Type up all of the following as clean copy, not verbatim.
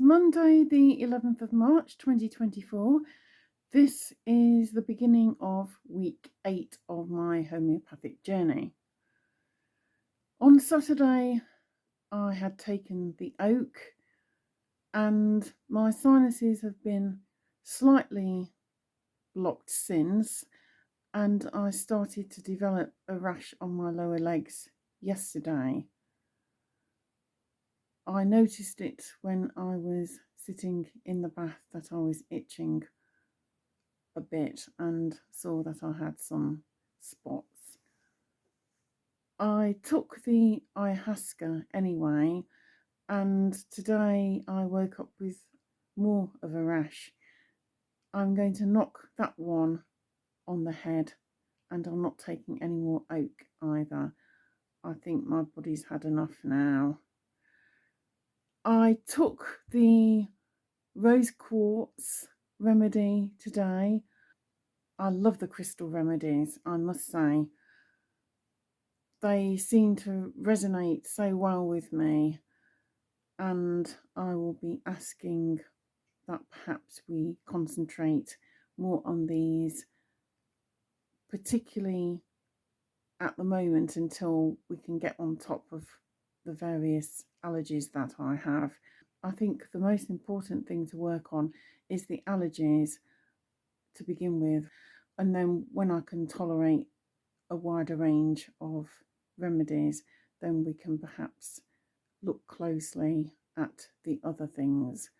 is Monday the 11th of March 2024. This is the beginning of week 8 of my homeopathic journey. On Saturday I had taken the oak and my sinuses have been slightly blocked since, and I started to develop a rash on my lower legs yesterday. I noticed it when I was sitting in the bath that I was itching a bit and saw that I had some spots. I took the ayahuasca anyway, and today I woke up with more of a rash. I'm going to knock that one on the head, and I'm not taking any more oak either. I think my body's had enough now. I took the rose quartz remedy today. I love the crystal remedies, I must say. They seem to resonate so well with me, and I will be asking that perhaps we concentrate more on these, particularly at the moment until we can get on top of the various allergies that I have. I think the most important thing to work on is the allergies to begin with, and then when I can tolerate a wider range of remedies, then we can perhaps look closely at the other things,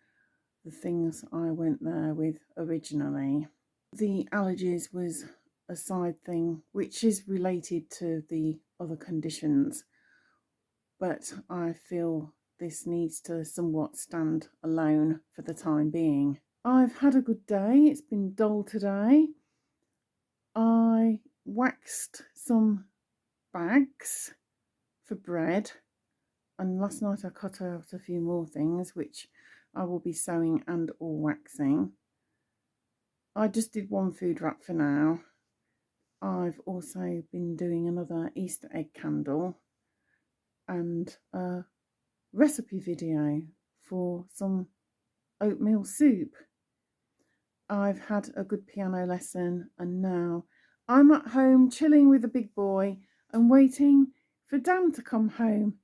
the things I went there with originally. The allergies was a side thing which is related to the other conditions, but I feel this needs to somewhat stand alone for the time being. I've had a good day. It's been dull today. I waxed some bags for bread, and last night I cut out a few more things which I will be sewing and or waxing. I just did one food wrap for now. I've also been doing another Easter egg candle and a recipe video for some oatmeal soup. I've had a good piano lesson, and now I'm at home chilling with the big boy and waiting for Dan to come home.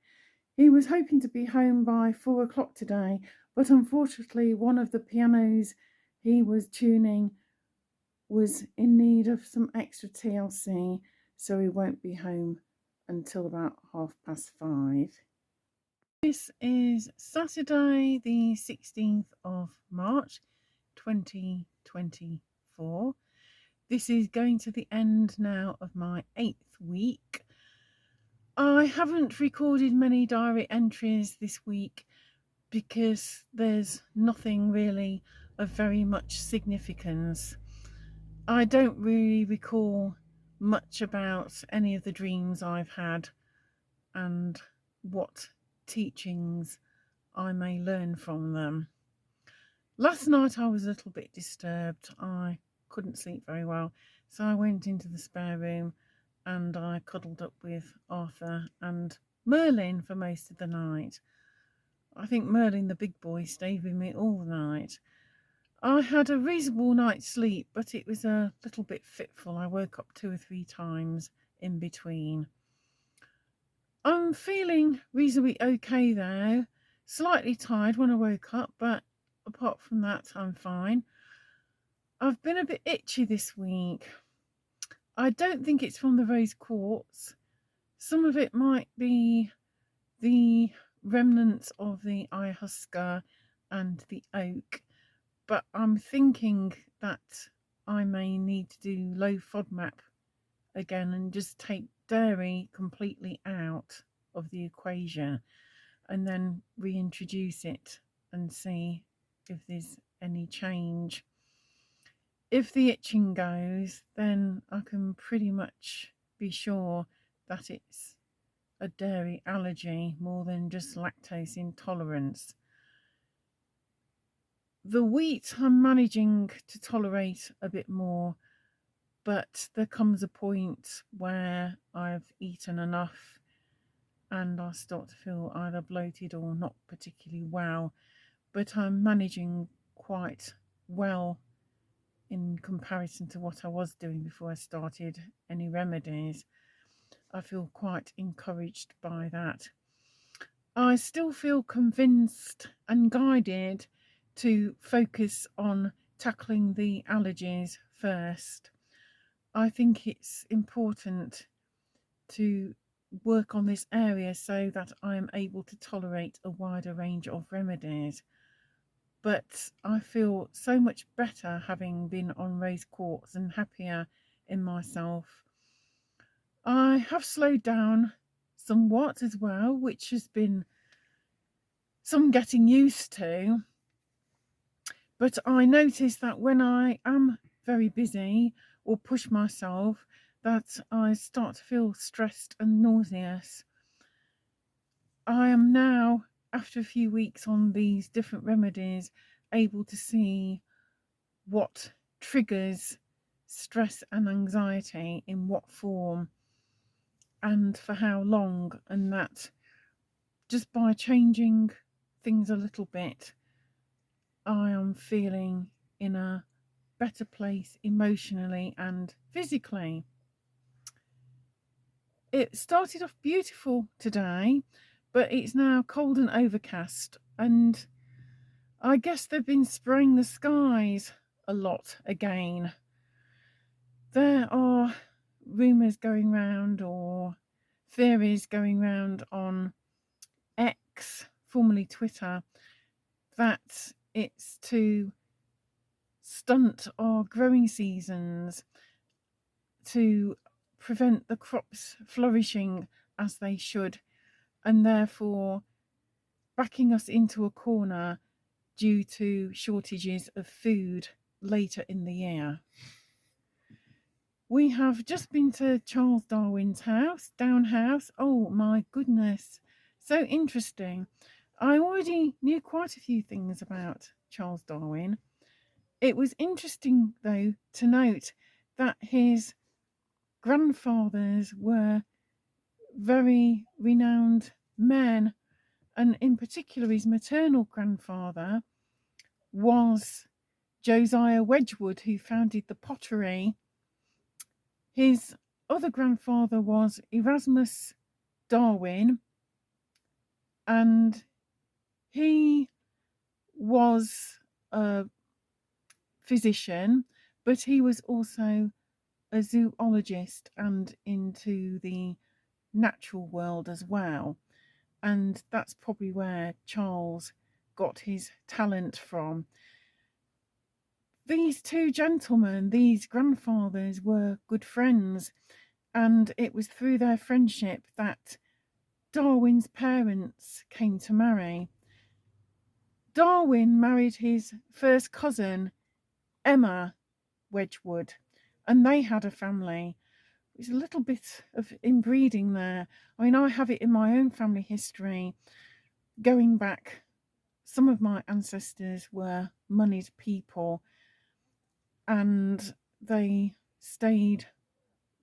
He was hoping to be home by 4 o'clock today, but unfortunately one of the pianos he was tuning was in need of some extra TLC, so he won't be home until about 5:30. This is Saturday the 16th of March 2024. This is going to the end now of my 8th week. I haven't recorded many diary entries this week because there's nothing really of very much significance. I don't really recall much about any of the dreams I've had and what teachings I may learn from them. Last night I was a little bit disturbed. I couldn't sleep very well, so I went into the spare room and I cuddled up with Arthur and Merlin for most of the night. I think Merlin, the big boy, stayed with me all the night. I had a reasonable night's sleep, but it was a little bit fitful. I woke up 2 or 3 times in between. I'm feeling reasonably okay though. Slightly tired when I woke up, but apart from that, I'm fine. I've been a bit itchy this week. I don't think it's from the rose quartz. Some of it might be the remnants of the ayahuasca and the oak, but I'm thinking that I may need to do low FODMAP again and just take dairy completely out of the equation and then reintroduce it and see if there's any change. If the itching goes, then I can pretty much be sure that it's a dairy allergy more than just lactose intolerance. The wheat I'm managing to tolerate a bit more, but there comes a point where I've eaten enough and I start to feel either bloated or not particularly well, but I'm managing quite well in comparison to what I was doing before I started any remedies. I feel quite encouraged by that. I still feel convinced and guided to focus on tackling the allergies first. I think it's important to work on this area so that I am able to tolerate a wider range of remedies. But I feel so much better having been on rose quartz and happier in myself. I have slowed down somewhat as well, which has been some getting used to. But I notice that when I am very busy or push myself, that I start to feel stressed and nauseous. I am now, after a few weeks on these different remedies, able to see what triggers stress and anxiety, in what form, and for how long, and that just by changing things a little bit, I am feeling in a better place emotionally and physically. It started off beautiful today, but it's now cold and overcast, and I guess they've been spraying the skies a lot again. There are rumours going round, or theories going round on X, formerly Twitter, that it's to stunt our growing seasons, to prevent the crops flourishing as they should, and therefore backing us into a corner due to shortages of food later in the year. We have just been to Charles Darwin's house, Down House. Oh my goodness, so interesting. I already knew quite a few things about Charles Darwin. It was interesting, though, to note that his grandfathers were very renowned men, and in particular, his maternal grandfather was Josiah Wedgwood, who founded the pottery. His other grandfather was Erasmus Darwin, and he was a physician, but he was also a zoologist and into the natural world as well. And that's probably where Charles got his talent from. These two gentlemen, these grandfathers, were good friends, and it was through their friendship that Darwin's parents came to marry. Darwin married his first cousin, Emma Wedgwood, and they had a family. There's a little bit of inbreeding there. I mean, I have it in my own family history. Going back, some of my ancestors were moneyed people, and they stayed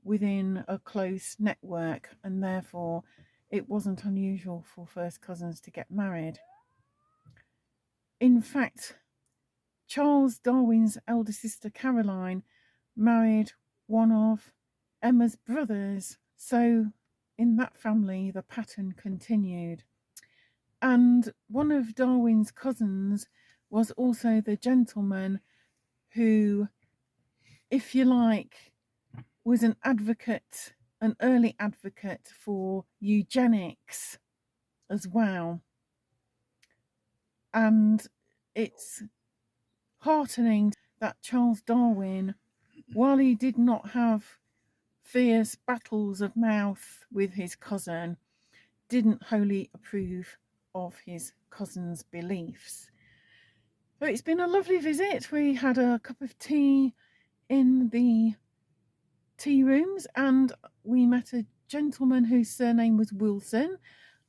within a close network, and therefore it wasn't unusual for first cousins to get married. In fact, Charles Darwin's elder sister Caroline married one of Emma's brothers, so in that family the pattern continued. And one of Darwin's cousins was also the gentleman who, if you like, was an advocate, an early advocate for eugenics as well. And it's heartening that Charles Darwin, while he did not have fierce battles of mouth with his cousin, didn't wholly approve of his cousin's beliefs. So it's been a lovely visit. We had a cup of tea in the tea rooms, and we met a gentleman whose surname was Wilson.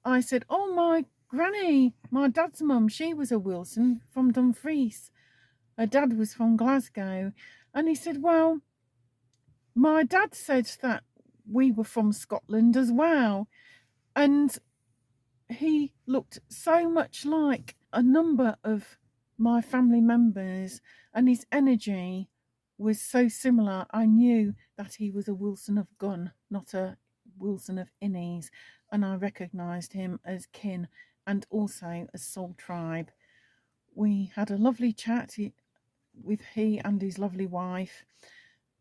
I said, "Oh, my granny, my dad's mum, she was a Wilson from Dumfries. Her dad was from Glasgow." And he said, "Well, my dad said that we were from Scotland as well." And he looked so much like a number of my family members, and his energy was so similar. I knew that he was a Wilson of Gun, not a Wilson of Innies, and I recognised him as kin and also as soul tribe. We had a lovely chat with he and his lovely wife,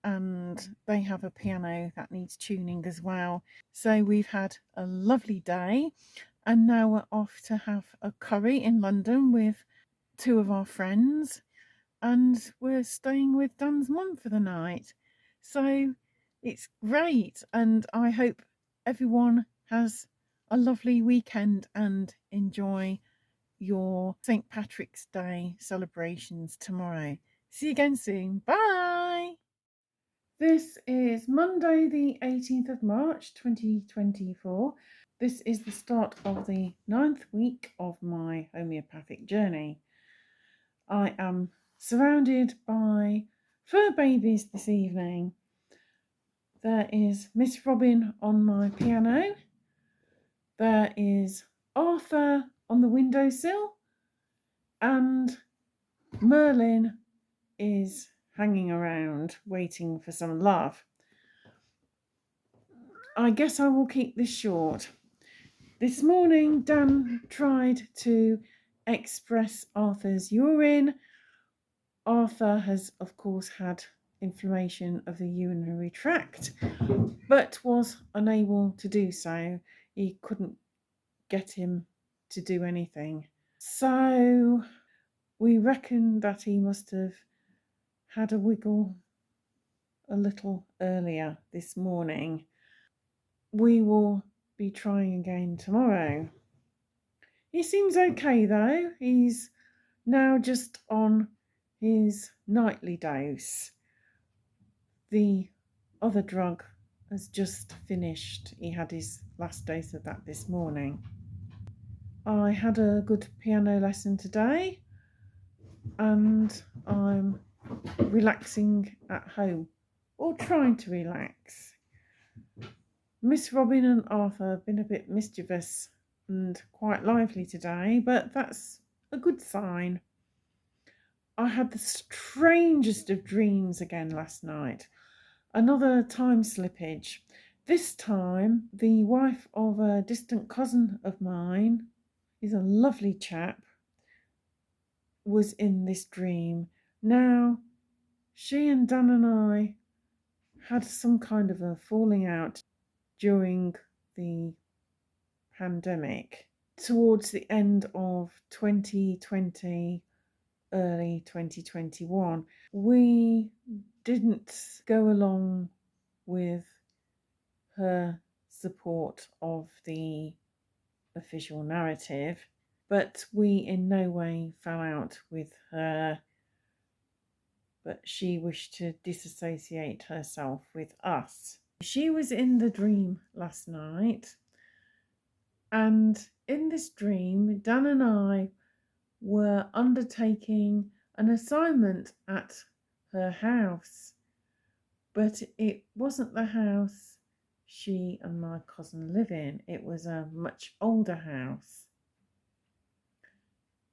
and they have a piano that needs tuning as well. So we've had a lovely day, and now we're off to have a curry in London with two of our friends, and we're staying with Dan's mum for the night. So it's great, and I hope everyone has a lovely weekend and enjoy your St. Patrick's Day celebrations tomorrow. See you again soon. Bye. This is Monday, the 18th of March 2024. This is the start of the 9th week of my homeopathic journey. I am surrounded by fur babies this evening. There is Miss Robin on my piano. There is Arthur on the windowsill. And Merlin is hanging around waiting for some love. I guess I will keep this short. This morning, Dan tried to express Arthur's urine. Arthur has, of course, had inflammation of the urinary tract, but was unable to do so. He couldn't get him to do anything. So we reckon that he must have had a wiggle a little earlier this morning. We will be trying again tomorrow. He seems okay though. He's now just on his nightly dose. The other drug has just finished. He had his last dose of that this morning. I had a good piano lesson today, and I'm relaxing at home, or trying to relax. Miss Robin and Arthur have been a bit mischievous and quite lively today, but that's a good sign. I had the strangest of dreams again last night. Another time slippage. This time, the wife of a distant cousin of mine, he's a lovely chap, was in this dream. Now, she and Dan and I had some kind of a falling out during the pandemic towards the end of 2020, early 2021. We didn't go along with her support of the official narrative, but we in no way fell out with her, but she wished to disassociate herself with us. She was in the dream last night, and in this dream, Dan and I were undertaking an assignment at her house, but it wasn't the house she and my cousin live in. It was a much older house.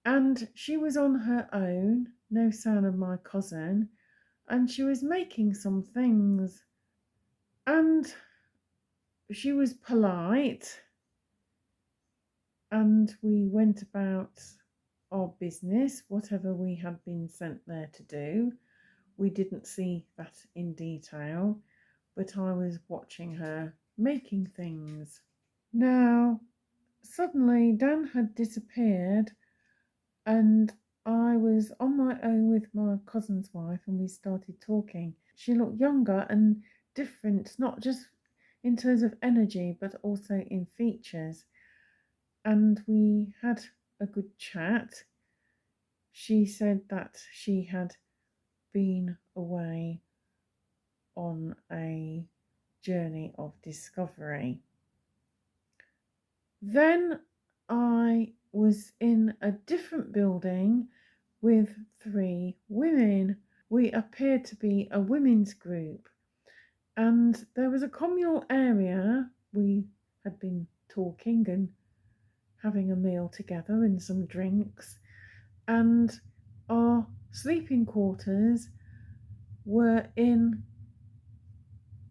And she was on her own, no sign of my cousin, and she was making some things. And she was polite, and we went about our business, whatever we had been sent there to do. We didn't see that in detail, but I was watching her making things. Now, suddenly Dan had disappeared, and I was on my own with my cousin's wife, and we started talking. She looked younger and different, not just in terms of energy, but also in features. And we had a good chat. She said that she had been away on a journey of discovery. Then I was in a different building with 3 women. We appeared to be a women's group, and there was a communal area. We had been talking and having a meal together and some drinks, and our sleeping quarters were in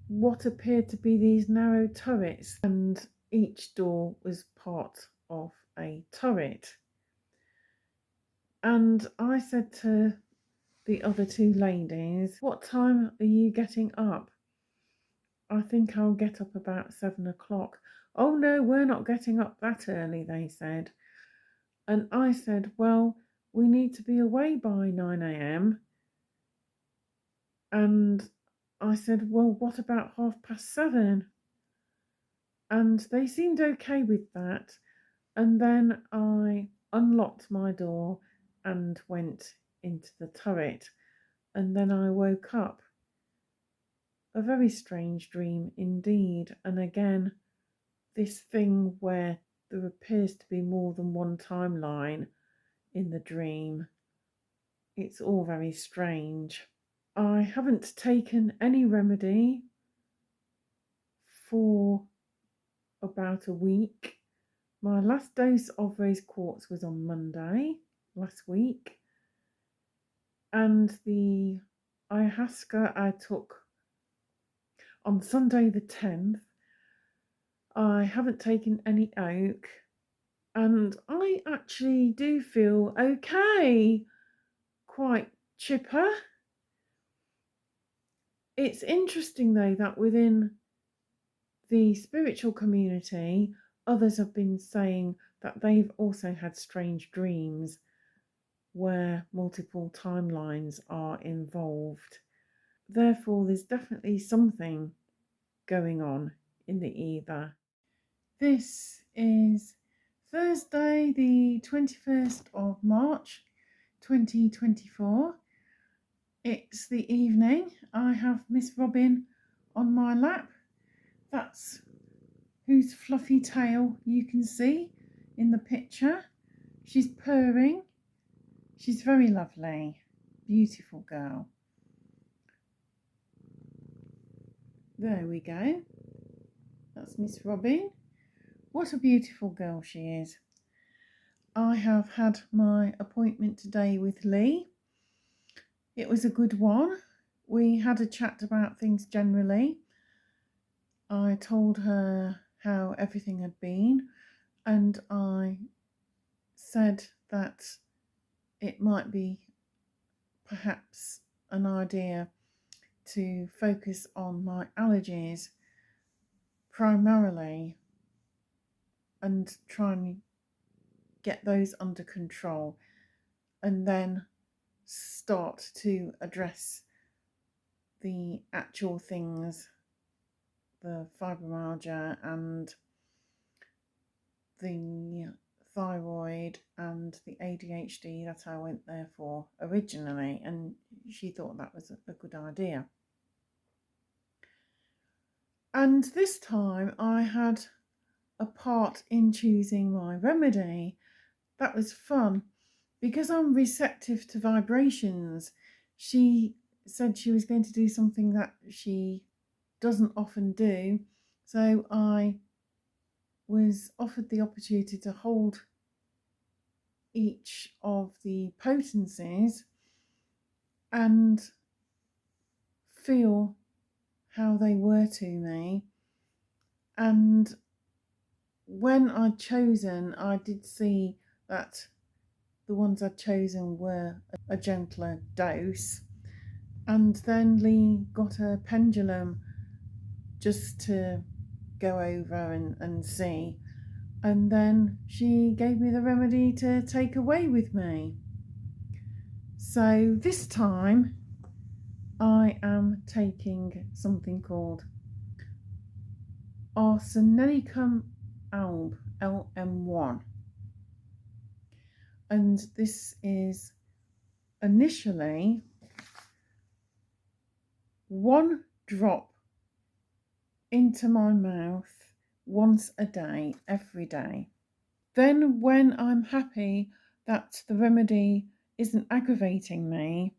what appeared to be these narrow turrets, and each door was part of a turret. And I said to the other two ladies, "What time are you getting up?" "I think I'll get up about 7 o'clock." "Oh no, we're not getting up that early," they said. And I said, "Well, we need to be away by 9 a.m. And I said, "Well, what about 7:30?" And they seemed okay with that. And then I unlocked my door and went into the turret. And then I woke up. A very strange dream indeed. And again, this thing where there appears to be more than one timeline in the dream. It's all very strange. I haven't taken any remedy for about a week. My last dose of rose quartz was on Monday last week, and the ayahuasca I took on Sunday the 10th. I haven't taken any oak, and I actually do feel okay, quite chipper. It's interesting though that within the spiritual community, others have been saying that they've also had strange dreams where multiple timelines are involved. Therefore, there's definitely something going on in the ether. This is Thursday, the 21st of March 2024. It's the evening. I have Miss Robin on my lap. That's whose fluffy tail you can see in the picture. She's purring. She's very lovely. Beautiful girl. There we go. That's Miss Robin. What a beautiful girl she is. I have had my appointment today with Lee. It was a good one. We had a chat about things generally. I told her how everything had been, and I said that it might be perhaps an idea to focus on my allergies primarily and try and get those under control, and then start to address the actual things, the fibromyalgia and the thyroid and the ADHD that I went there for originally, and she thought that was a good idea. And this time I had a part in choosing my remedy. That was fun because I'm receptive to vibrations. She said she was going to do something that she doesn't often do, so I was offered the opportunity to hold each of the potencies and feel how they were to me. And when I'd chosen, I did see that the ones I'd chosen were a gentler dose. And then Lee got a pendulum just to go over and see. And then she gave me the remedy to take away with me. So this time I am taking something called Arsenicum alb, LM1. And this is initially 1 drop into my mouth once a day, every day. Then when I'm happy that the remedy isn't aggravating me,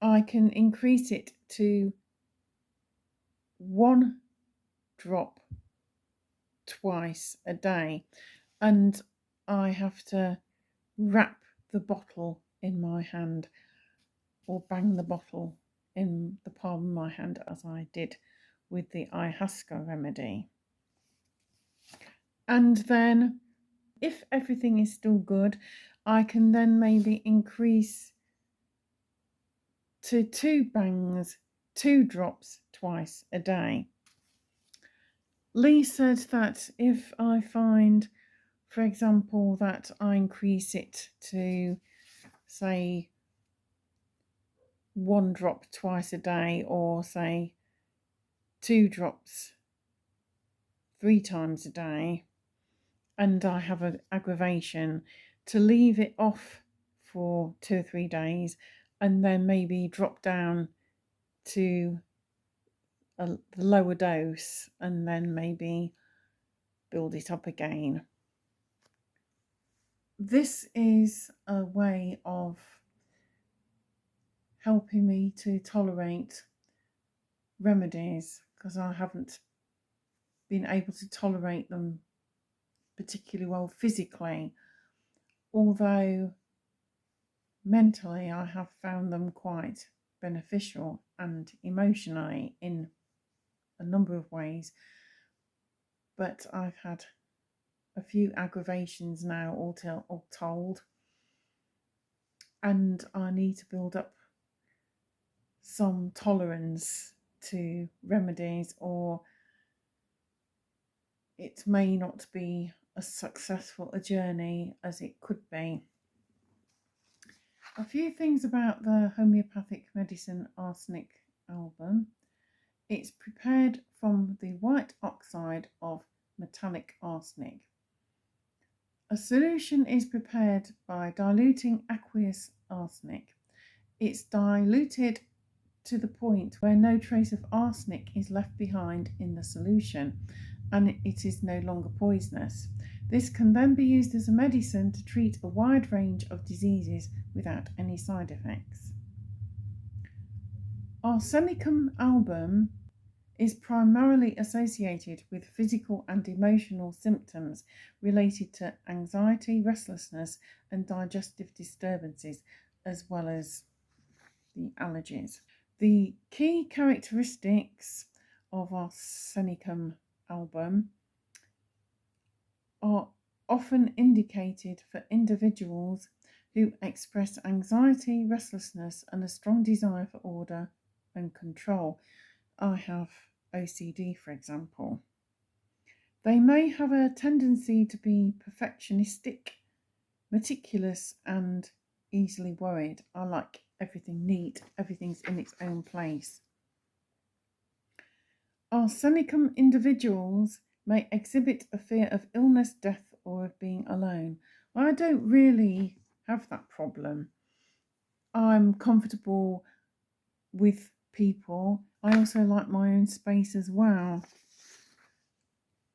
I can increase it to 1 drop twice a day, and I have to wrap the bottle in my hand or bang the bottle in the palm of my hand as I did with the ayahuasca remedy. And then if everything is still good, I can then maybe increase to 2 bangs, 2 drops twice a day. Lee said that if I find, for example, that I increase it to, say, 1 drop twice a day, or say 2 drops 3 times a day, and I have an aggravation, to leave it off for 2 or 3 days and then maybe drop down to a lower dose and then maybe build it up again. This is a way of helping me to tolerate remedies, because I haven't been able to tolerate them particularly well physically, although mentally I have found them quite beneficial and emotionally in a number of ways. But I've had a few aggravations now all told, and I need to build up some tolerance to remedies, or it may not be as successful a journey as it could be. A few things about the homeopathic medicine arsenic album. It's prepared from the white oxide of metallic arsenic. A solution is prepared by diluting aqueous arsenic. It's diluted to the point where no trace of arsenic is left behind in the solution, and it is no longer poisonous. This can then be used as a medicine to treat a wide range of diseases without any side effects. Arsenicum album is primarily associated with physical and emotional symptoms related to anxiety, restlessness, and digestive disturbances, as well as the allergies. The key characteristics of arsenicum album are often indicated for individuals who express anxiety, restlessness, and a strong desire for order and control. I have OCD, for example. They may have a tendency to be perfectionistic, meticulous, and easily worried. I like everything neat, everything's in its own place. Arsenicum individuals may exhibit a fear of illness, death, or of being alone. I don't really have that problem. I'm comfortable with people. I also like my own space as well.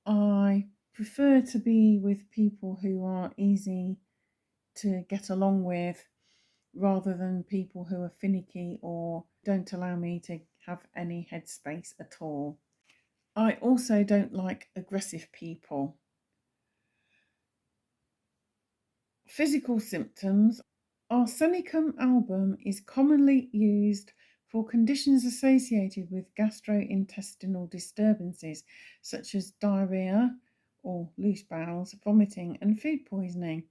I prefer to be with people who are easy to get along with, rather than people who are finicky or don't allow me to have any headspace at all. I also don't like aggressive people. Physical symptoms. Arsenicum album is commonly used for conditions associated with gastrointestinal disturbances such as diarrhea or loose bowels, vomiting, and food poisoning.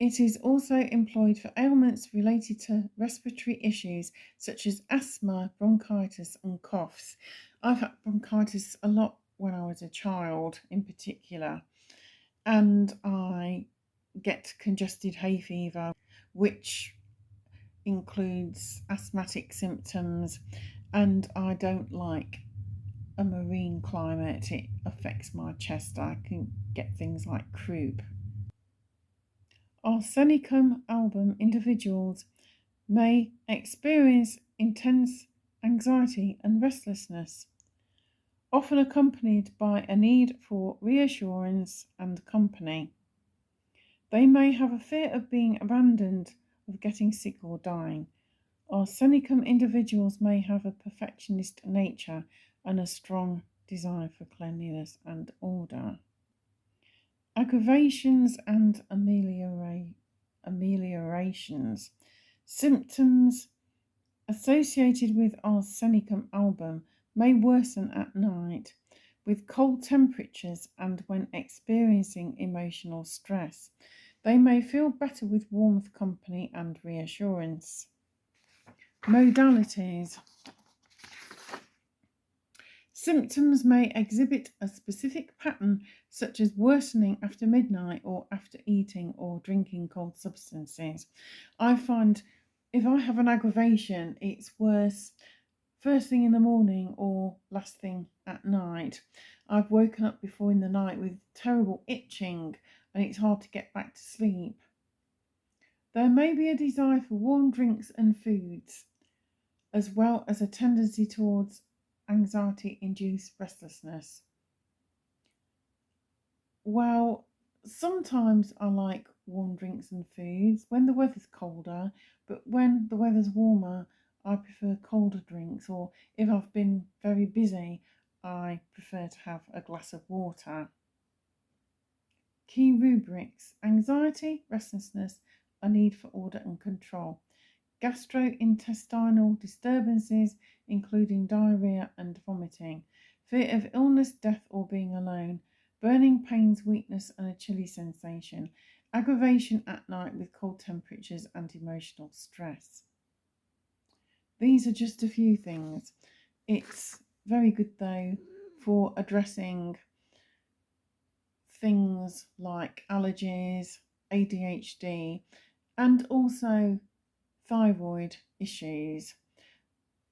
It is also employed for ailments related to respiratory issues such as asthma, bronchitis, and coughs. I've had bronchitis a lot when I was a child in particular, and I get congested hay fever, which includes asthmatic symptoms, and I don't like a marine climate. It affects my chest. I can get things like croup. Arsenicum album individuals may experience intense anxiety and restlessness, often accompanied by a need for reassurance and company. They may have a fear of being abandoned, of getting sick or dying. Arsenicum individuals may have a perfectionist nature and a strong desire for cleanliness and order. Aggravations and amelioration. ameliorations. Symptoms associated with arsenicum album may worsen at night with cold temperatures and when experiencing emotional stress. They may feel better with warmth, company, and reassurance. Modalities. Symptoms may exhibit a specific pattern, such as worsening after midnight or after eating or drinking cold substances. I find if I have an aggravation, it's worse first thing in the morning or last thing at night. I've woken up before in the night with terrible itching and it's hard to get back to sleep. There may be a desire for warm drinks and foods, as well as a tendency towards anxiety-induced restlessness. Well, sometimes I like warm drinks and foods when the weather's colder, but when the weather's warmer, I prefer colder drinks, or if I've been very busy, I prefer to have a glass of water. Key rubrics: anxiety, restlessness, a need for order and control. Gastrointestinal disturbances, including diarrhea and vomiting. Fear of illness, death, or being alone. Burning pains, weakness, and a chilly sensation. Aggravation at night with cold temperatures and emotional stress. These are just a few things. It's very good though for addressing things like allergies, ADHD, and also thyroid issues,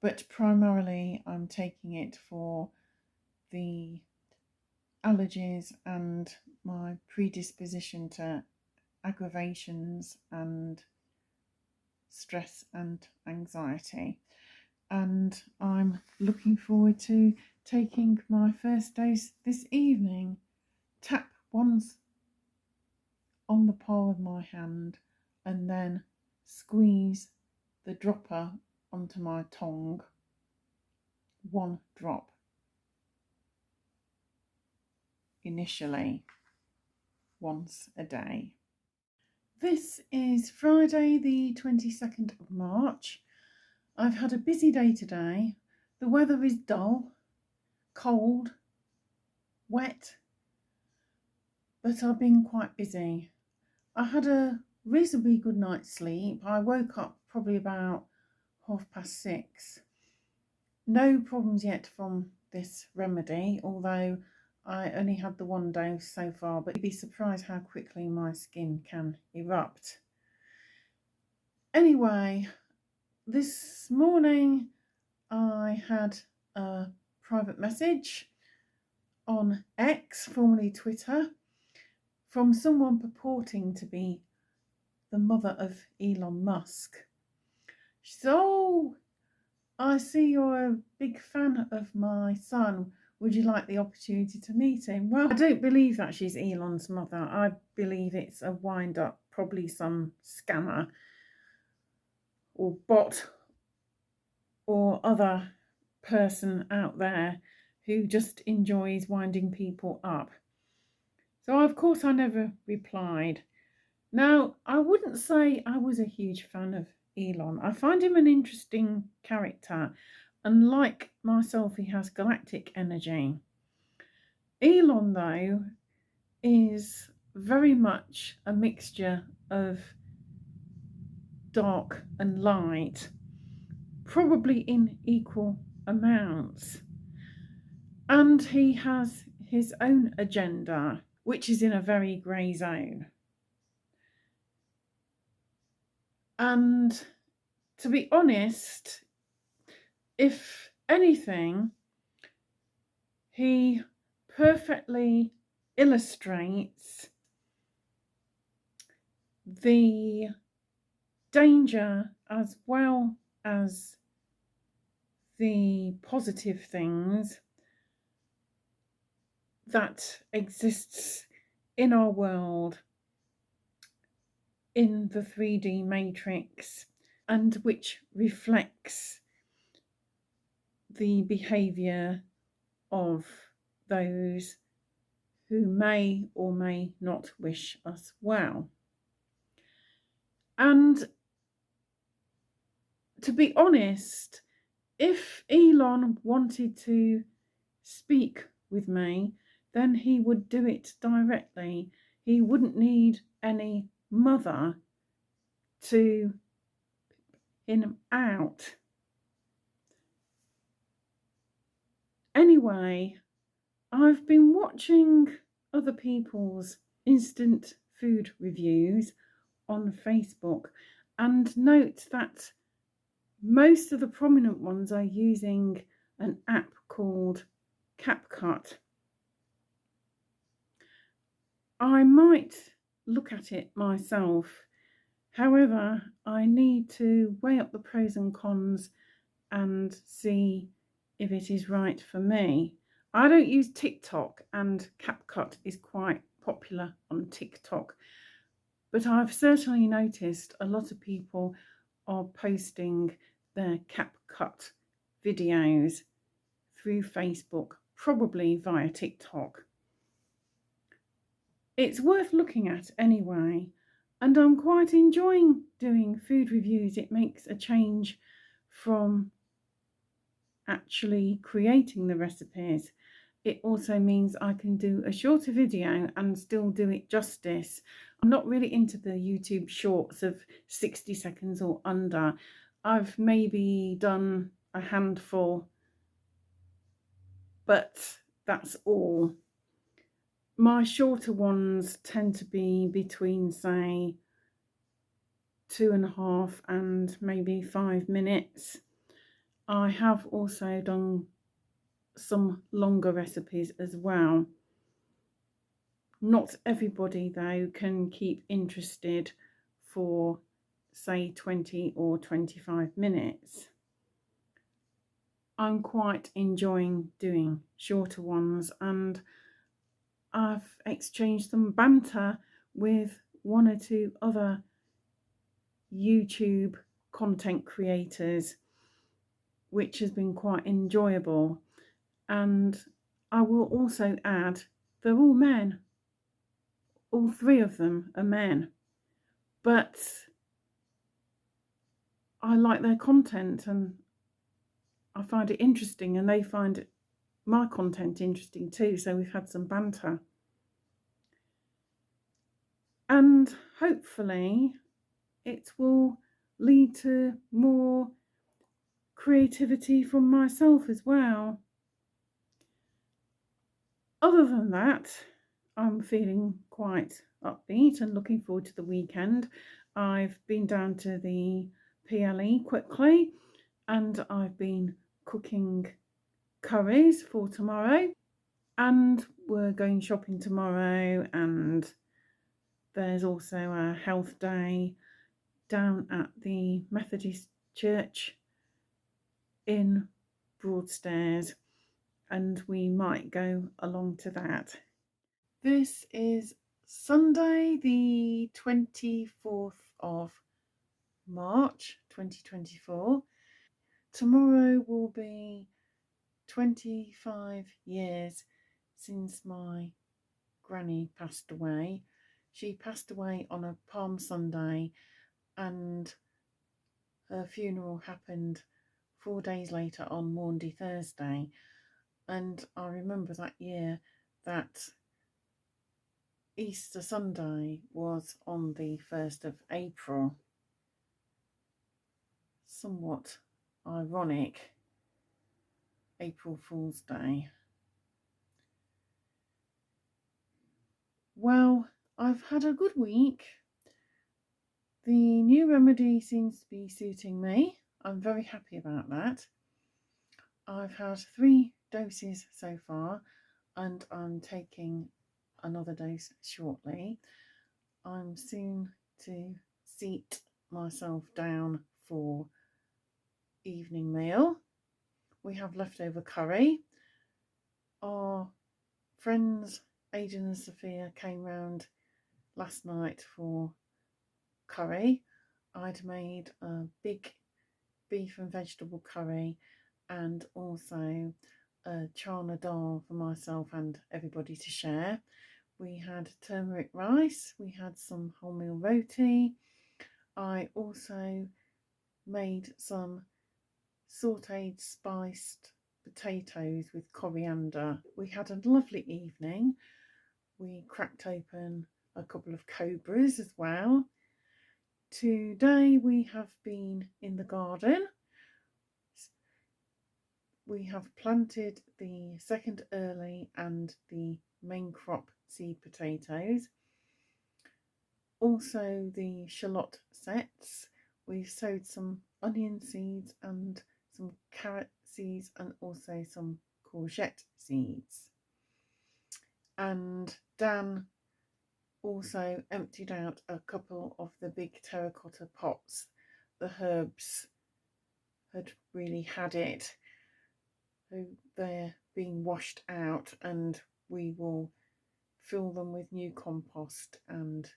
but primarily I'm taking it for the allergies and my predisposition to aggravations and stress and anxiety. And I'm looking forward to taking my first dose this evening. Tap once on the palm of my hand and then squeeze the dropper onto my tongue. 1 drop initially, once a day. This is Friday the 22nd of March. I've had a busy day today. The weather is dull, cold, wet, but I've been quite busy. I had a reasonably good night's sleep. I woke up probably about 6:30. No problems yet from this remedy, although I only had the 1 dose so far, but you'd be surprised how quickly my skin can erupt. Anyway, this morning I had a private message on X, formerly Twitter, from someone purporting to be the mother of Elon Musk. She said, "Oh, I see you're a big fan of my son. Would you like the opportunity to meet him?" Well, I don't believe that she's Elon's mother. I believe it's a wind-up, probably some scammer or bot or other person out there who just enjoys winding people up. So, of course, I never replied. Now, I wouldn't say I was a huge fan of Elon. I find him an interesting character, and like myself, he has galactic energy. Elon, though, is very much a mixture of dark and light, probably in equal amounts. And he has his own agenda, which is in a very grey zone. And to be honest, if anything, he perfectly illustrates the danger as well as the positive things that exists in our world, in the 3D matrix, and which reflects the behaviour of those who may or may not wish us well. And to be honest, if Elon wanted to speak with me, then he would do it directly. He wouldn't need any mother to him out. Anyway, I've been watching other people's instant food reviews on Facebook and note that most of the prominent ones are using an app called CapCut. I might look at it myself. However, I need to weigh up the pros and cons and see if it is right for me. I don't use TikTok, and CapCut is quite popular on TikTok, but I've certainly noticed a lot of people are posting their CapCut videos through Facebook, probably via TikTok. It's worth looking at anyway, and I'm quite enjoying doing food reviews. It makes a change from actually creating the recipes. It also means I can do a shorter video and still do it justice. I'm not really into the YouTube shorts of 60 seconds or under. I've maybe done a handful, but that's all. My shorter ones tend to be between, say, 2.5 and maybe 5 minutes. I have also done some longer recipes as well. Not everybody, though, can keep interested for, say, 20 or 25 minutes. I'm quite enjoying doing shorter ones, and I've exchanged some banter with one or two other YouTube content creators, which has been quite enjoyable. And I will also add, they're all men. All three of them are men. But I like their content and I find it interesting, and they find my content interesting too. So we've had some banter. And hopefully it will lead to more creativity from myself as well. Other than that, I'm feeling quite upbeat and looking forward to the weekend. I've been down to the PLE quickly and I've been cooking curries for tomorrow, and we're going shopping tomorrow, and there's also a health day down at the Methodist Church in Broadstairs, and we might go along to that. This is Sunday, the 24th of March 2024. Tomorrow will be 25 years since my granny passed away. She passed away on a Palm Sunday, and her funeral happened 4 days later on Maundy Thursday. And I remember that year that Easter Sunday was on the 1st of April. Somewhat ironic, April Fool's Day. Well, I've had a good week. The new remedy seems to be suiting me. I'm very happy about that. I've had 3 doses so far, and I'm taking another dose shortly. I'm soon to seat myself down for evening meal. We have leftover curry. Our friends Aidan and Sophia came round last night for curry. I'd made a big beef and vegetable curry and also a chana dal for myself and everybody to share. We had turmeric rice, we had some wholemeal roti, I also made some sautéed spiced potatoes with coriander. We had a lovely evening. We cracked open a couple of cobras as well. Today we have been in the garden. We have planted the second early and the main crop seed potatoes. Also the shallot sets. We've sowed some onion seeds and some carrot seeds and also some courgette seeds. And Dan also emptied out a couple of the big terracotta pots. The herbs had really had it. So they're being washed out, and we will fill them with new compost and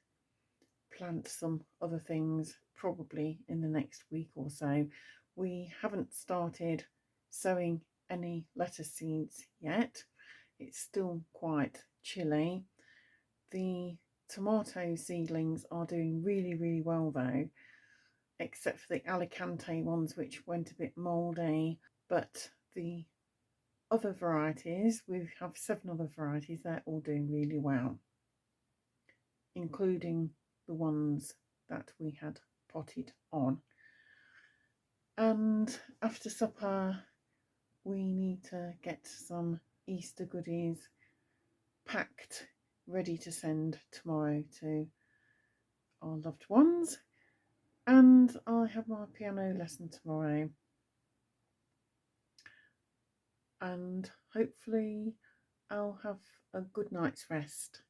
plant some other things probably in the next week or so. We haven't started sowing any lettuce seeds yet. It's still quite chilly. The tomato seedlings are doing really well though, except for the Alicante ones which went a bit mouldy. But the other varieties, we have 7 other varieties, they're all doing really well, including the ones that we had potted on. And after supper we need to get some Easter goodies packed, ready to send tomorrow to our loved ones. And I have my piano lesson tomorrow, and hopefully I'll have a good night's rest.